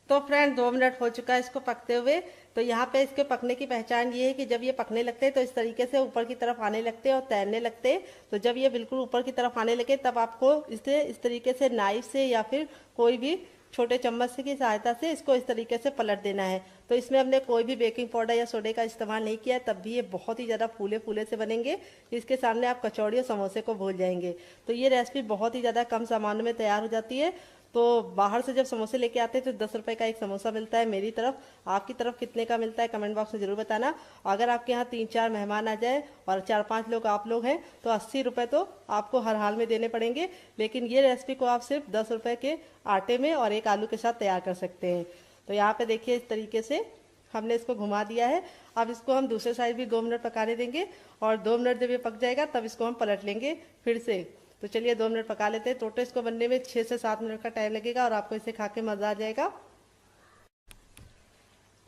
तो फ्रेंड 2 मिनट हो चुका है इसको पकते हुए। तो यहाँ पे इसके पकने की पहचान ये है कि जब ये पकने लगते हैं तो इस तरीके से ऊपर की तरफ आने लगते हैं और तैरने लगते हैं। तो जब ये बिल्कुल ऊपर की तरफ आने लगे तब आपको इसे इस तरीके से नाइफ से या फिर कोई भी छोटे चम्मच की सहायता से इसको इस तरीके से पलट देना है। तो इसमें हमने कोई भी बेकिंग पाउडर या सोडे का इस्तेमाल नहीं किया है, तब भी ये बहुत ही ज़्यादा फूले फूले से बनेंगे। इसके सामने आप कचौड़ी और समोसे को भूल जाएंगे। तो ये रेसिपी बहुत ही ज़्यादा कम सामानों में तैयार हो जाती है। तो बाहर से जब समोसे लेके आते हैं तो 10 रुपए का एक समोसा मिलता है। मेरी तरफ आपकी तरफ कितने का मिलता है कमेंट बॉक्स में जरूर बताना। अगर आपके यहाँ 3-4 मेहमान आ जाए और 4-5 लोग आप लोग हैं तो 80 रुपये तो आपको हर हाल में देने पड़ेंगे। लेकिन ये रेसिपी को आप सिर्फ 10 रुपये के आटे में और 1 आलू के साथ तैयार कर सकते हैं। तो यहाँ पे देखिए इस तरीके से हमने इसको घुमा दिया है। अब इसको हम दूसरे साइड भी 2 मिनट पकाने देंगे और 2 मिनट जब ये पक जाएगा तब इसको हम पलट लेंगे फिर से। तो चलिए 2 मिनट पका लेते हैं। टोटल इसको बनने में 6 से 7 मिनट का टाइम लगेगा और आपको इसे खा के मज़ा आ जाएगा।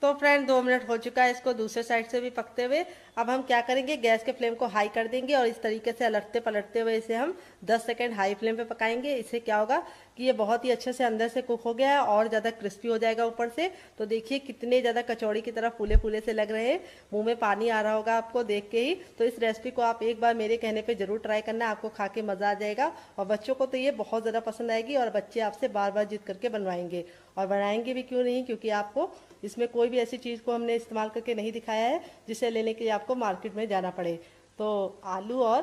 तो फ्रेंड 2 मिनट हो चुका है इसको दूसरे साइड से भी पकते हुए। अब हम क्या करेंगे, गैस के फ्लेम को हाई कर देंगे और इस तरीके से अलटते पलटते हुए इसे हम 10 सेकंड हाई फ्लेम पे पकाएंगे। इससे क्या होगा कि ये बहुत ही अच्छे से अंदर से कुक हो गया है और ज़्यादा क्रिस्पी हो जाएगा ऊपर से। तो देखिए कितने ज़्यादा कचौड़ी की तरह फूले फूले से लग रहे हैं, मुंह में पानी आ रहा होगा आपको देख के ही। तो इस रेसिपी को आप एक बार मेरे कहने पर जरूर ट्राई करना, आपको खा के मज़ा आ जाएगा और बच्चों को तो ये बहुत ज़्यादा पसंद आएगी और बच्चे आपसे बार बार जिद करके बनवाएंगे और बनाएंगे भी क्यों नहीं, क्योंकि आपको इसमें कोई भी ऐसी चीज़ को हमने इस्तेमाल करके नहीं दिखाया है जिसे लेने के लिए आपको मार्केट में जाना पड़े। तो आलू और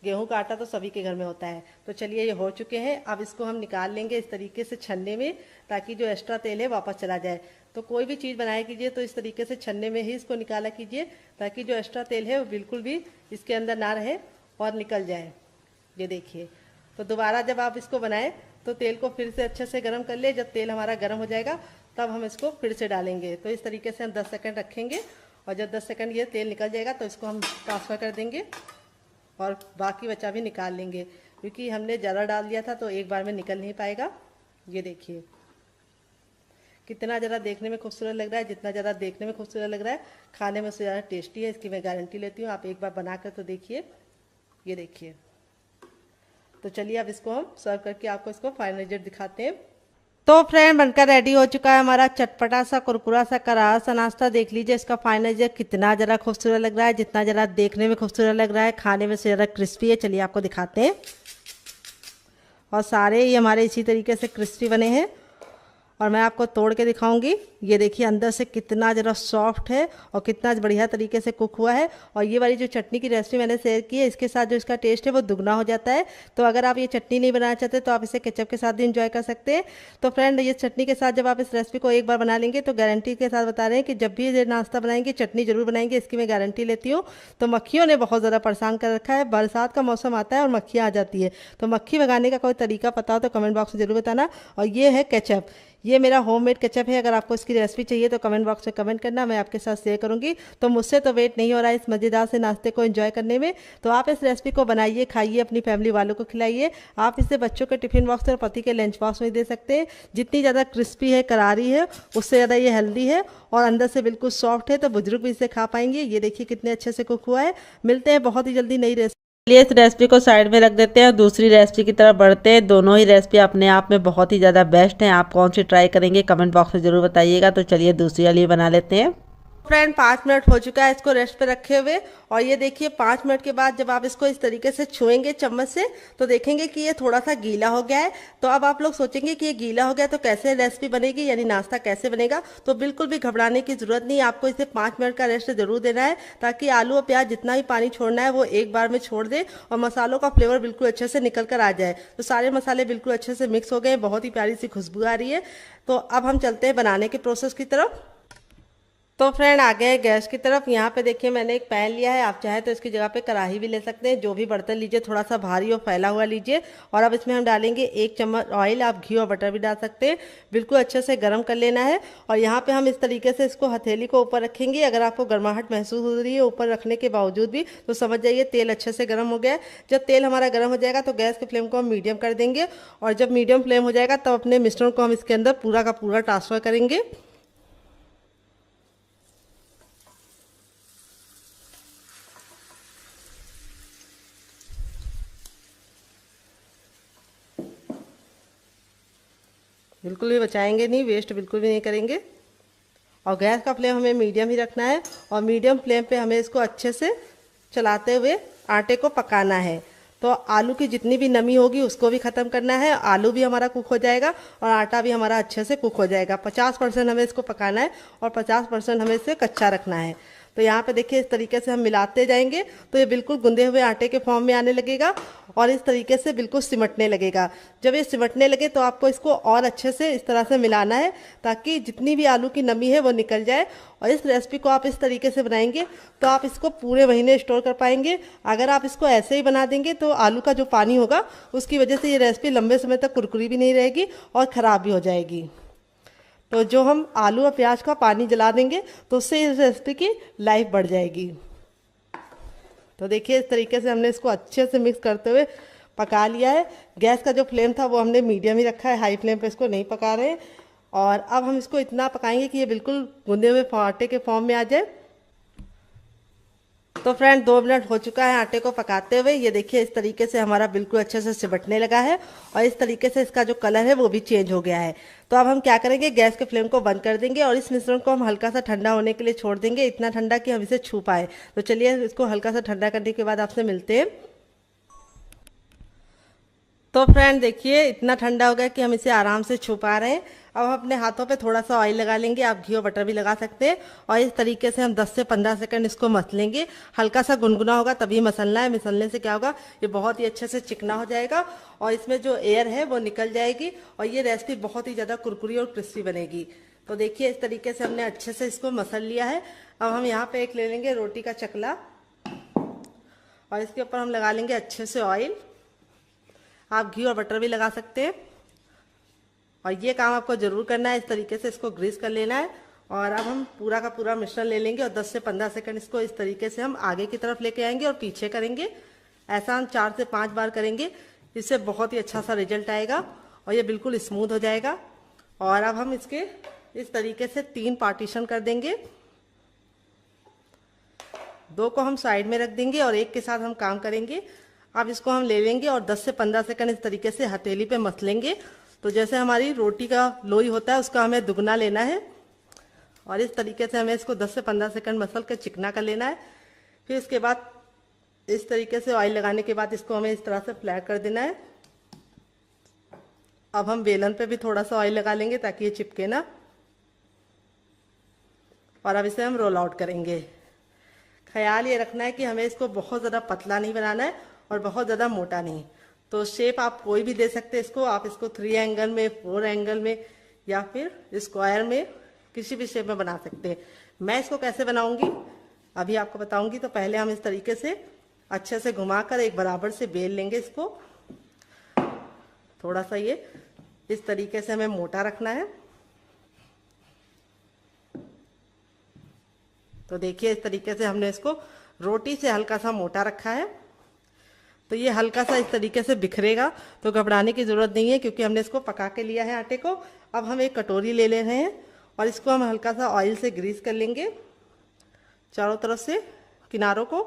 गेहूं का आटा तो सभी के घर में होता है। तो चलिए ये हो चुके हैं। अब इसको हम निकाल लेंगे इस तरीके से छन्ने में, ताकि जो एक्स्ट्रा तेल है वापस चला जाए। तो कोई भी चीज़ बनाया कीजिए तो इस तरीके से छन्ने में ही इसको निकाला कीजिए, ताकि जो एक्स्ट्रा तेल है वो बिल्कुल भी इसके अंदर ना रहे और निकल जाए। ये देखिए। तो दोबारा जब आप इसको बनाएं तो तेल को फिर से अच्छे से गर्म कर ले। जब तेल हमारा गर्म हो जाएगा तब हम इसको फिर से डालेंगे। तो इस तरीके से हम 10 सेकंड रखेंगे और जब 10 सेकंड ये तेल निकल जाएगा तो इसको हम ट्रांसफ़र कर देंगे और बाकी बचा भी निकाल लेंगे, क्योंकि हमने ज़्यादा डाल दिया था तो एक बार में निकल नहीं पाएगा। ये देखिए कितना ज़्यादा देखने में खूबसूरत लग रहा है। जितना ज़्यादा देखने में खूबसूरत लग रहा है खाने में उससे ज़्यादा टेस्टी है, इसकी मैं गारंटी लेती हूँ। आप एक बार बना कर तो देखिए। ये देखिए। तो चलिए अब इसको हम सर्व करके आपको इसको फाइनल रिजल्ट दिखाते हैं। तो फ्रेंड बनकर रेडी हो चुका है हमारा चटपटा सा कुरकुरा सा करारा सा नाश्ता। देख लीजिए इसका फाइनल रिजल्ट कितना ज़रा खूबसूरत लग रहा है। जितना ज़रा देखने में खूबसूरत लग रहा है खाने में से ज़रा क्रिस्पी है। चलिए आपको दिखाते हैं। और सारे ही हमारे इसी तरीके से क्रिस्पी बने हैं और मैं आपको तोड़ के दिखाऊंगी। ये देखिए अंदर से कितना ज़रा सॉफ्ट है और कितना बढ़िया तरीके से कुक हुआ है। और ये वाली जो चटनी की रेसिपी मैंने शेयर की है, इसके साथ जो इसका टेस्ट है वो दुगना हो जाता है। तो अगर आप ये चटनी नहीं बनाना चाहते तो आप इसे केचप के साथ भी इंजॉय कर सकते हैं। तो फ्रेंड ये चटनी के साथ जब आप इस रेसिपी को एक बार बना लेंगे तो गारंटी के साथ बता रहे हैं कि जब भी ये नाश्ता बनाएंगे चटनी जरूर बनाएंगे, इसकी मैं गारंटी लेती हूँ। तो मक्खियों ने बहुत ज़्यादा परेशान कर रखा है। बरसात का मौसम आता है और मक्खियाँ आ जाती है। तो मक्खी भगाने का कोई तरीका पता हो तो कमेंट बॉक्स में जरूर बताना। और ये है केचप। ये मेरा होममेड केचप है। अगर आपको इसकी रेसिपी चाहिए तो कमेंट बॉक्स में कमेंट करना, मैं आपके साथ शेयर करूंगी। तो मुझसे तो वेट नहीं हो रहा है इस मज़ेदार से नाश्ते को एंजॉय करने में। तो आप इस रेसिपी को बनाइए, खाइए, अपनी फैमिली वालों को खिलाइए। आप इसे बच्चों के टिफिन बॉक्स और पति के लंच बॉक्स में दे सकते हैं। जितनी ज़्यादा क्रिस्पी है, करारी है, उससे ज़्यादा ये हेल्दी है और अंदर से बिल्कुल सॉफ्ट है, तो बुजुर्ग भी इसे खा पाएंगे। ये देखिए कितने अच्छे से कुक हुआ है। मिलते हैं बहुत ही जल्दी नई रेसिपी। चलिए इस रेसिपी को साइड में रख देते हैं और दूसरी रेसिपी की तरफ बढ़ते हैं। दोनों ही रेसिपी अपने आप में बहुत ही ज़्यादा बेस्ट हैं। आप कौन सी ट्राई करेंगे कमेंट बॉक्स में ज़रूर बताइएगा। तो चलिए दूसरी वाली बना लेते हैं। फ्रेंड 5 मिनट हो चुका है इसको रेस्ट पे रखे हुए, और ये देखिए 5 मिनट के बाद जब आप इसको इस तरीके से छुएंगे चम्मच से तो देखेंगे कि ये थोड़ा सा गीला हो गया है। तो अब आप लोग सोचेंगे कि ये गीला हो गया तो कैसे रेसिपी बनेगी, यानी नाश्ता कैसे बनेगा। तो बिल्कुल भी घबराने की जरूरत नहीं, आपको इसे 5 मिनट का रेस्ट जरूर देना है, ताकि आलू और प्याज जितना भी पानी छोड़ना है वो एक बार में छोड़ दे और मसालों का फ्लेवर बिल्कुल अच्छे से निकल कर आ जाए। तो सारे मसाले बिल्कुल अच्छे से मिक्स हो गए, बहुत ही प्यारी सी खुशबू आ रही है। तो अब हम चलते हैं बनाने के प्रोसेस की तरफ। तो फ्रेंड आ गए गैस की तरफ। यहाँ पे देखिए मैंने एक पैन लिया है, आप चाहे तो इसकी जगह पे कढ़ाई भी ले सकते हैं। जो भी बर्तन लीजिए थोड़ा सा भारी और फैला हुआ लीजिए। और अब इसमें हम डालेंगे 1 चम्मच ऑयल, आप घी और बटर भी डाल सकते हैं। बिल्कुल अच्छे से गर्म कर लेना है। और यहाँ पे हम इस तरीके से इसको हथेली को ऊपर रखेंगे। अगर आपको गर्माहट महसूस हो रही है ऊपर रखने के बावजूद भी, तो समझ जाइए तेल अच्छे से गर्म हो गया है। जब तेल हमारा गर्म हो जाएगा तो गैस की फ्लेम को हम मीडियम कर देंगे, और जब मीडियम फ्लेम हो जाएगा तब अपने मिश्रण को हम इसके अंदर पूरा का पूरा ट्रांसफर करेंगे। बिल्कुल भी बचाएंगे नहीं, वेस्ट बिल्कुल भी नहीं करेंगे। और गैस का फ्लेम हमें मीडियम ही रखना है, और मीडियम फ्लेम पे हमें इसको अच्छे से चलाते हुए आटे को पकाना है। तो आलू की जितनी भी नमी होगी उसको भी ख़त्म करना है, आलू भी हमारा कुक हो जाएगा और आटा भी हमारा अच्छे से कुक हो जाएगा। 50% हमें इसको पकाना है और 50% हमें इसे कच्चा रखना है। तो यहाँ पे देखिए इस तरीके से हम मिलाते जाएंगे तो ये बिल्कुल गुंदे हुए आटे के फॉर्म में आने लगेगा और इस तरीके से बिल्कुल सिमटने लगेगा। जब ये सिमटने लगे तो आपको इसको और अच्छे से इस तरह से मिलाना है, ताकि जितनी भी आलू की नमी है वो निकल जाए। और इस रेसिपी को आप इस तरीके से बनाएंगे तो आप इसको पूरे महीने स्टोर कर पाएंगे। अगर आप इसको ऐसे ही बना देंगे तो आलू का जो पानी होगा उसकी वजह से ये रेसिपी लंबे समय तक कुरकुरी भी नहीं रहेगी और ख़राब भी हो जाएगी। तो जो हम आलू और प्याज का पानी जला देंगे तो उससे इस रेसिपी की लाइफ बढ़ जाएगी। तो देखिए इस तरीके से हमने इसको अच्छे से मिक्स करते हुए पका लिया है। गैस का जो फ्लेम था वो हमने मीडियम ही रखा है, हाई फ्लेम पे इसको नहीं पका रहे। और अब हम इसको इतना पकाएंगे कि ये बिल्कुल गूंदे हुए आटे के फॉर्म में आ जाए। तो फ्रेंड 2 मिनट हो चुका है आटे को पकाते हुए। ये देखिए इस तरीके से हमारा बिल्कुल अच्छे से सिमटने लगा है और इस तरीके से इसका जो कलर है वो भी चेंज हो गया है। तो अब हम क्या करेंगे, गैस के फ्लेम को बंद कर देंगे और इस मिश्रण को हम हल्का सा ठंडा होने के लिए छोड़ देंगे, इतना ठंडा कि हम इसे छू पाए। तो चलिए इसको हल्का सा ठंडा करने के बाद आपसे मिलते हैं। तो फ्रेंड देखिए इतना ठंडा हो गया कि हम इसे आराम से छू पा रहे हैं। अब हम अपने हाथों पे थोड़ा सा ऑयल लगा लेंगे, आप घी और बटर भी लगा सकते हैं। और इस तरीके से हम 10 से 15 सेकंड इसको मसलेंगे। हल्का सा गुनगुना होगा तभी मसलना है, मसलने से क्या होगा ये बहुत ही अच्छे से चिकना हो जाएगा और इसमें जो एयर है वो निकल जाएगी और ये रेसिपी बहुत ही ज़्यादा कुरकुरी और क्रिस्पी बनेगी। तो देखिए इस तरीके से हमने अच्छे से इसको मसल लिया है। अब हम यहाँ पे एक ले लेंगे रोटी का चकला और इसके ऊपर हम लगा लेंगे अच्छे से ऑयल। आप घी और बटर भी लगा सकते हैं और ये काम आपको ज़रूर करना है, इस तरीके से इसको ग्रीस कर लेना है। और अब हम पूरा का पूरा मिश्रण ले लेंगे और 10 से 15 सेकंड इसको इस तरीके से हम आगे की तरफ लेके आएंगे और पीछे करेंगे। ऐसा हम 4 से 5 बार करेंगे, इससे बहुत ही अच्छा सा रिजल्ट आएगा और ये बिल्कुल स्मूथ हो जाएगा। और अब हम इसके इस तरीके से 3 पार्टीशन कर देंगे, 2 को हम साइड में रख देंगे और एक के साथ हम काम करेंगे। अब इसको हम ले लेंगे और 10 से 15 सेकंड इस तरीके से हथेली पे मसलेंगे। तो जैसे हमारी रोटी का लोई होता है उसका हमें दुगना लेना है और इस तरीके से हमें इसको 10 से 15 सेकंड मसल कर चिकना कर लेना है। फिर इसके बाद इस तरीके से ऑयल लगाने के बाद इसको हमें इस तरह से फ्लैट कर देना है। अब हम बेलन पे भी थोड़ा सा ऑयल लगा लेंगे ताकि ये चिपके ना। और अब इसे हम रोल आउट करेंगे। ख्याल ये रखना है कि हमें इसको बहुत ज़्यादा पतला नहीं बनाना है और बहुत ज़्यादा मोटा नहीं। तो शेप आप कोई भी दे सकते हैं इसको, आप इसको 3 एंगल में, 4 एंगल में या फिर स्क्वायर में, किसी भी शेप में बना सकते हैं। मैं इसको कैसे बनाऊंगी अभी आपको बताऊंगी। तो पहले हम इस तरीके से अच्छे से घुमाकर एक बराबर से बेल लेंगे इसको। थोड़ा सा ये इस तरीके से हमें मोटा रखना है तो देखिए इस तरीके से हमने इसको रोटी से हल्का सा मोटा रखा है। तो ये हल्का सा इस तरीके से बिखरेगा, तो घबराने की ज़रूरत नहीं है क्योंकि हमने इसको पका के लिया है आटे को। अब हम एक कटोरी ले रहे हैं और इसको हम हल्का सा ऑयल से ग्रीस कर लेंगे चारों तरफ से किनारों को,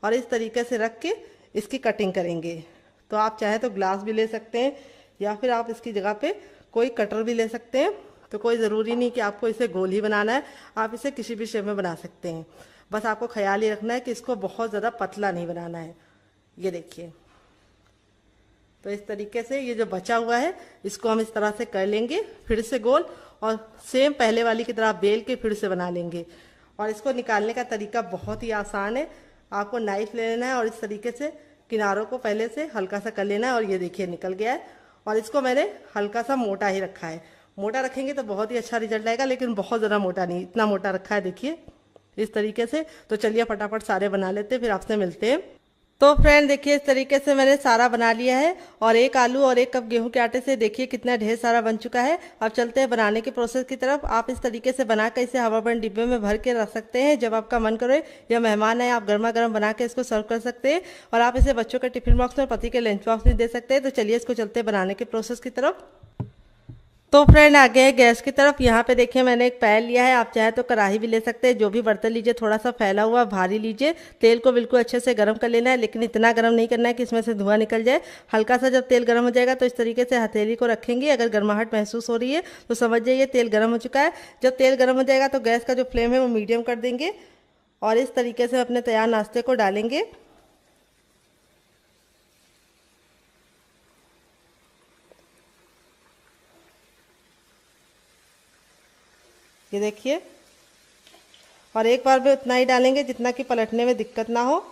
और इस तरीके से रख के इसकी कटिंग करेंगे। तो आप चाहे तो ग्लास भी ले सकते हैं या फिर आप इसकी जगह पे कोई कटर भी ले सकते हैं। तो कोई ज़रूरी नहीं कि आपको इसे गोल ही बनाना है, आप इसे किसी भी शेप में बना सकते हैं। बस आपको ख्याल ही रखना है कि इसको बहुत ज़्यादा पतला नहीं बनाना है। ये देखिए, तो इस तरीके से ये जो बचा हुआ है इसको हम इस तरह से कर लेंगे फिर से गोल, और सेम पहले वाली की तरह बेल के फिर से बना लेंगे। और इसको निकालने का तरीका बहुत ही आसान है। आपको नाइफ ले लेना है और इस तरीके से किनारों को पहले से हल्का सा कर लेना है, और ये देखिए निकल गया है। और इसको मैंने हल्का सा मोटा ही रखा है। मोटा रखेंगे तो बहुत ही अच्छा रिजल्ट आएगा, लेकिन बहुत ज़्यादा मोटा नहीं, इतना मोटा रखा है देखिए इस तरीके से। तो चलिए फटाफट सारे बना लेते हैं, फिर आपसे मिलते हैं। तो फ्रेंड देखिए इस तरीके से मैंने सारा बना लिया है, और 1 आलू और 1 कप गेहूं के आटे से देखिए कितना ढेर सारा बन चुका है। अब चलते हैं बनाने के प्रोसेस की तरफ। आप इस तरीके से बनाकर इसे हवाबंद डिब्बे में भर के रख सकते हैं। जब आपका मन करे या मेहमान आए, आप गर्मा गर्म बना के इसको सर्व कर सकते हैं। और आप इसे बच्चों के टिफिन बॉक्स में, पति के लंच बॉक्स में दे सकते हैं। तो चलिए इसको चलते हैं बनाने के प्रोसेस की तरफ। तो फ्रेंड आ गए हैं गैस की तरफ। यहाँ पे देखिए मैंने एक पैन लिया है, आप चाहे तो कढ़ाई भी ले सकते हैं। जो भी बर्तन लीजिए थोड़ा सा फैला हुआ भारी लीजिए। तेल को बिल्कुल अच्छे से गर्म कर लेना है, लेकिन इतना गर्म नहीं करना है कि इसमें से धुआं निकल जाए। हल्का सा जब तेल गर्म हो जाएगा तो इस तरीके से हथेली को रखेंगे। अगर गर्माहट महसूस हो रही है तो समझ जाइए तेल गर्म हो चुका है। जब तेल गर्म हो जाएगा तो गैस का जो फ्लेम है वो मीडियम कर देंगे, और इस तरीके से अपने तैयार नाश्ते को डालेंगे। ये देखिए, और एक बार में उतना ही डालेंगे जितना कि पलटने में दिक्कत ना हो।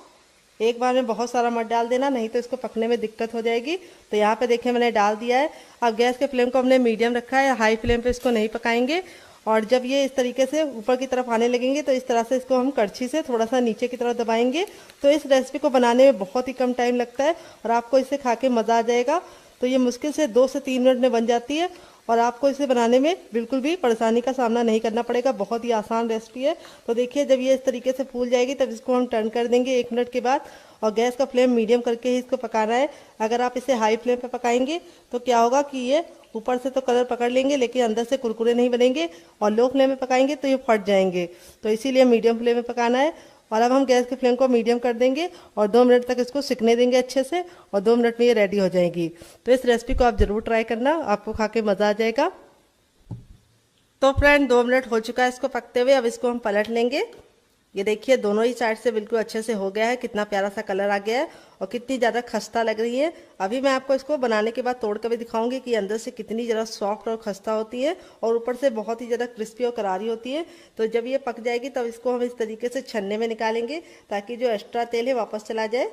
एक बार में बहुत सारा मत डाल देना, नहीं तो इसको पकने में दिक्कत हो जाएगी। तो यहाँ पे देखिए मैंने डाल दिया है। अब गैस के फ्लेम को हमने मीडियम रखा है, हाई फ्लेम पे इसको नहीं पकाएंगे। और जब ये इस तरीके से ऊपर की तरफ आने लगेंगे तो इस तरह से इसको हम कड़छी से थोड़ा सा नीचे की तरफ दबाएंगे। तो इस रेसिपी को बनाने में बहुत ही कम टाइम लगता है और आपको इसे खा के मज़ा आ जाएगा। तो ये मुश्किल से 2 से 3 मिनट में बन जाती है, और आपको इसे बनाने में बिल्कुल भी परेशानी का सामना नहीं करना पड़ेगा। बहुत ही आसान रेसिपी है। तो देखिए जब ये इस तरीके से फूल जाएगी तब इसको हम टर्न कर देंगे 1 मिनट के बाद, और गैस का फ्लेम मीडियम करके ही इसको पकाना है। अगर आप इसे हाई फ्लेम पे पकाएंगे तो क्या होगा कि ये ऊपर से तो कलर पकड़ लेंगे लेकिन अंदर से कुरकुरे नहीं बनेंगे, और लो फ्लेम में पकाएंगे तो ये फट जाएंगे। तो इसीलिए मीडियम फ्लेम में पकाना है। और अब हम गैस के फ्लेम को मीडियम कर देंगे और 2 मिनट तक इसको सिकने देंगे अच्छे से, और 2 मिनट में ये रेडी हो जाएगी। तो इस रेसिपी को आप ज़रूर ट्राई करना, आपको खा के मज़ा आ जाएगा। तो फ्रेंड 2 मिनट हो चुका है इसको पकते हुए। अब इसको हम पलट लेंगे। ये देखिए दोनों ही साइड से बिल्कुल अच्छे से हो गया है। कितना प्यारा सा कलर आ गया है और कितनी ज़्यादा खस्ता लग रही है। अभी मैं आपको इसको बनाने के बाद तोड़ कर भी दिखाऊंगी कि अंदर से कितनी ज़्यादा सॉफ्ट और खस्ता होती है, और ऊपर से बहुत ही ज़्यादा क्रिस्पी और करारी होती है। तो जब ये पक जाएगी तब इसको हम इस तरीके से छन्ने में निकालेंगे ताकि जो एक्स्ट्रा तेल है वापस चला जाए।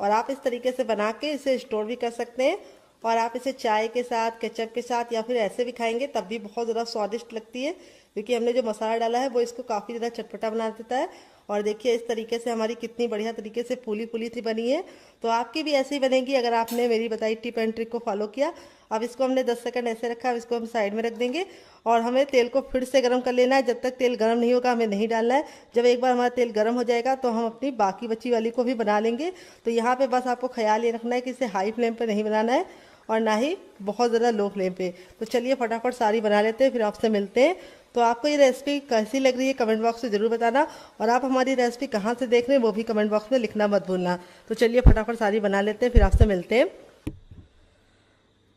और आप इस तरीके से बना के इसे स्टोर भी कर सकते हैं, और आप इसे चाय के साथ, केचप के साथ या फिर ऐसे भी खाएंगे तब भी बहुत ज़्यादा स्वादिष्ट लगती है, क्योंकि हमने जो मसाला डाला है वो इसको काफ़ी ज़्यादा चटपटा बना देता है। और देखिए इस तरीके से हमारी कितनी बढ़िया तरीके से फूली फूली सी बनी है। तो आपकी भी ऐसे ही बनेगी अगर आपने मेरी बताई टिप एंड ट्रिक को फॉलो किया। अब इसको हमने 10 सेकंड ऐसे रखा, अब इसको हम साइड में रख देंगे, और हमें तेल को फिर से गर्म कर लेना है। जब तक तेल गर्म नहीं होगा हमें नहीं डालना है। जब एक बार हमारा तेल गर्म हो जाएगा तो हम अपनी बाकी बची वाली को भी बना लेंगे। तो यहाँ पे बस आपको ख्याल ये रखना है कि इसे हाई फ्लेम पे नहीं बनाना है और ना ही बहुत ज़्यादा लो फ्लेम पे। तो चलिए फटाफट सारी बना लेते हैं, फिर आपसे मिलते हैं। तो आपको ये रेसिपी कैसी लग रही है कमेंट बॉक्स में ज़रूर बताना, और आप हमारी रेसिपी कहाँ से देख रहे हैं वो भी कमेंट बॉक्स में लिखना मत भूलना। तो चलिए फटाफट सारी बना लेते हैं, फिर आपसे मिलते हैं।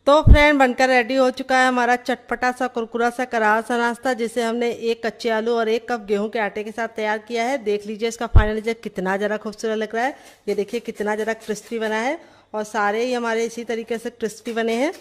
तो फ्रेंड बनकर रेडी हो चुका है हमारा चटपटा सा कुरकुरा सा करारा सा नाश्ता, जिसे हमने 1 कच्चे आलू और 1 कप गेहूं के आटे के साथ तैयार किया है। देख लीजिए इसका फाइनल रिजल्ट कितना ज़रा खूबसूरत लग रहा है। ये देखिए कितना ज़रा क्रिस्पी बना है, और सारे ही हमारे इसी तरीके से क्रिस्पी बने हैं।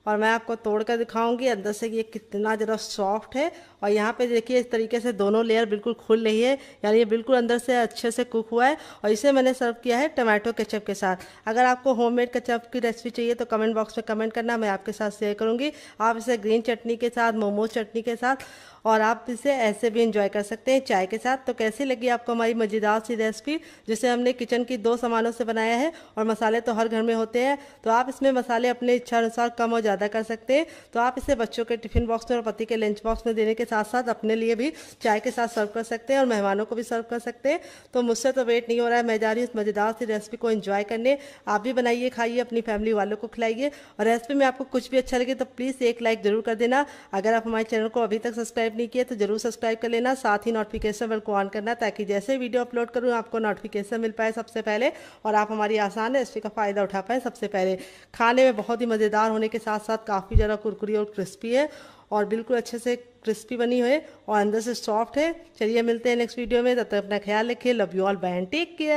और मैं आपको तोड़ कर दिखाऊंगी अंदर से ये कितना ज़रा सॉफ्ट है। और यहाँ पे देखिए इस तरीके से दोनों लेयर बिल्कुल खुल रही है, यानी ये बिल्कुल अंदर से अच्छे से कुक हुआ है। और इसे मैंने सर्व किया है टमाटो केचप के साथ। अगर आपको होममेड केचप की रेसिपी चाहिए तो कमेंट बॉक्स में कमेंट करना, मैं आपके साथ शेयर करूँगी। आप इसे ग्रीन चटनी के साथ, मोमोज चटनी के साथ, और आप इसे ऐसे भी इंजॉय कर सकते हैं चाय के साथ। तो कैसी लगी आपको हमारी मज़ेदार सी रेसिपी, जिसे हमने किचन की 2 सामानों से बनाया है। और मसाले तो हर घर में होते हैं, तो आप इसमें मसाले अपने इच्छा अनुसार कम और ज़्यादा ज़्यादा कर सकते हैं। तो आप इसे बच्चों के टिफ़िन बॉक्स में और पति के लंच बॉक्स में देने के साथ साथ अपने लिए भी चाय के साथ सर्व कर सकते हैं और मेहमानों को भी सर्व कर सकते हैं। तो मुझसे तो वेट नहीं हो रहा है, मैं जा रही हूँ इस मज़ेदार सी रेसिपी को एंजॉय करने। आप भी बनाइए, खाइए, अपनी फैमिली वालों को खिलाइए। और रेसिपी में आपको कुछ भी अच्छा लगे तो प्लीज़ एक लाइक जरूर कर देना। अगर आप हमारे चैनल को अभी तक सब्सक्राइब नहीं किए तो जरूर सब्सक्राइब कर लेना, साथ ही नोटिफिकेशन बेल को ऑन करना, ताकि जैसे वीडियो अपलोड करूँ आपको नोटिफिकेशन मिल पाए सबसे पहले और आप हमारी आसान रेसिपी का फ़ायदा उठा पाए सबसे पहले। खाने में बहुत ही मज़ेदार होने के साथ साथ काफ़ी ज़्यादा कुरकुरी और क्रिस्पी है और बिल्कुल अच्छे से क्रिस्पी बनी हुई है और अंदर से सॉफ्ट है। चलिए मिलते हैं नेक्स्ट वीडियो में, तब तक अपना ख्याल रखिए। Love you all, bye and take care.